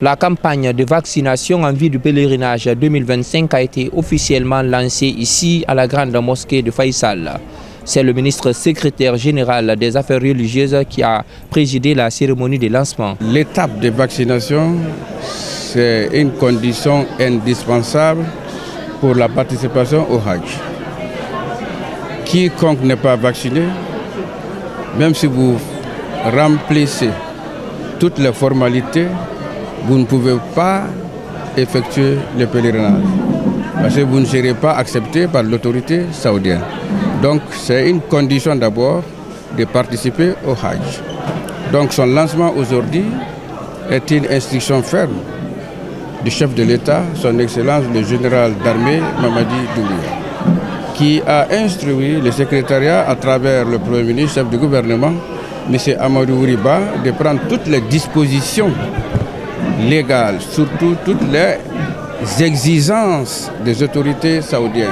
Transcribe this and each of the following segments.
La campagne de vaccination en vue du pèlerinage 2025 a été officiellement lancée ici à la grande mosquée de Faïsal. C'est le ministre secrétaire général des Affaires religieuses qui a présidé la cérémonie de lancement. L'étape de vaccination, c'est une condition indispensable pour la participation au Hajj. Quiconque n'est pas vacciné, même si vous remplissez toutes les formalités, vous ne pouvez pas effectuer le pèlerinage parce que vous ne serez pas accepté par l'autorité saoudienne. Donc c'est une condition d'abord de participer au Hajj. Donc son lancement aujourd'hui est une instruction ferme du chef de l'État, son Excellence le général d'armée Mamadi Doumbouya, qui a instruit le secrétariat à travers le Premier ministre, chef du gouvernement, M. Amadou Ouriba, de prendre toutes les dispositions légales, surtout toutes les exigences des autorités saoudiennes.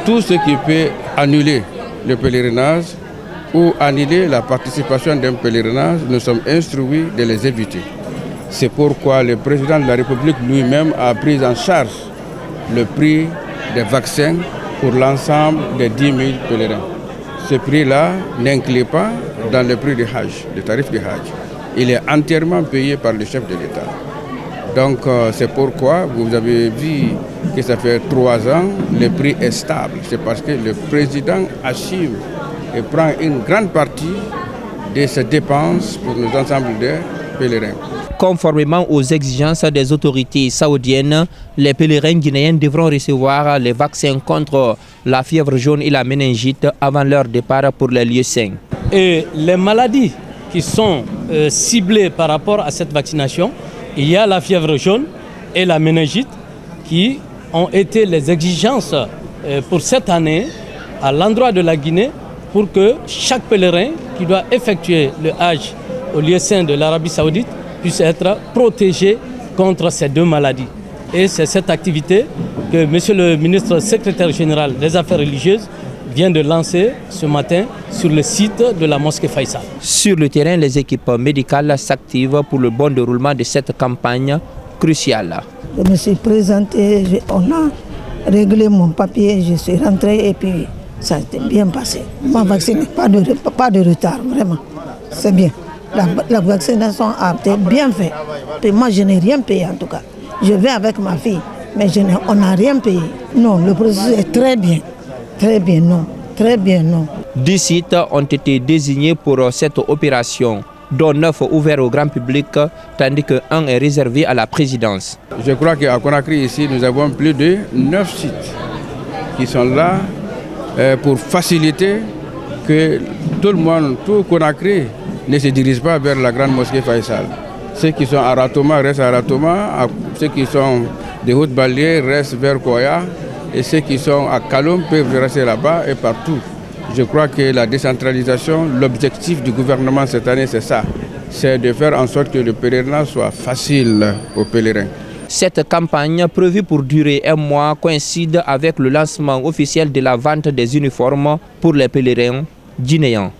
Tout ce qui peut annuler le pèlerinage ou annuler la participation d'un pèlerinage, nous sommes instruits de les éviter. C'est pourquoi le président de la République lui-même a pris en charge le prix des vaccins pour l'ensemble des 10 000 pèlerins. Ce prix-là n'inclut pas dans le prix du Hajj, le tarif du Hajj. Il est entièrement payé par le chef de l'État. Donc c'est pourquoi vous avez vu que ça fait 3 ans, le prix est stable. C'est parce que le président assume et prend une grande partie de ses dépenses pour nos ensembles de pèlerins. Conformément aux exigences des autorités saoudiennes, les pèlerins guinéens devront recevoir les vaccins contre la fièvre jaune et la méningite avant leur départ pour les lieux saints. Et les maladies qui sont ciblées par rapport à cette vaccination, il y a la fièvre jaune et la méningite qui ont été les exigences pour cette année à l'endroit de la Guinée pour que chaque pèlerin qui doit effectuer le Hajj au lieu saint de l'Arabie Saoudite puisse être protégé contre ces 2 maladies. Et c'est cette activité que Monsieur le ministre secrétaire général des Affaires religieuses vient de lancer ce matin sur le site de la mosquée Faïsal. Sur le terrain, les équipes médicales s'activent pour le bon déroulement de cette campagne cruciale. Je me suis présentée, on a réglé mon papier, je suis rentrée et puis ça s'est bien passé. Ma vacciné, pas de retard, vraiment. C'est bien. La vaccination a été bien faite. Et moi, je n'ai rien payé en tout cas. Je vais avec ma fille, mais on n'a rien payé. Non, le processus est très bien. Très bien, non. Très bien, non. 10 sites ont été désignés pour cette opération, dont 9 ouverts au grand public, tandis que 1 est réservé à la présidence. Je crois qu'à Conakry, ici, nous avons plus de 9 sites qui sont là pour faciliter que tout le monde, tout Conakry, ne se dirige pas vers la grande mosquée Faïsal. Ceux qui sont à Ratoma restent à Ratoma, ceux qui sont des Hautes-Balières restent vers Koya, et ceux qui sont à Kaloum peuvent rester là-bas et partout. Je crois que la décentralisation, l'objectif du gouvernement cette année, c'est ça. C'est de faire en sorte que le pèlerinage soit facile aux pèlerins. Cette campagne, prévue pour durer 1 mois, coïncide avec le lancement officiel de la vente des uniformes pour les pèlerins guinéens.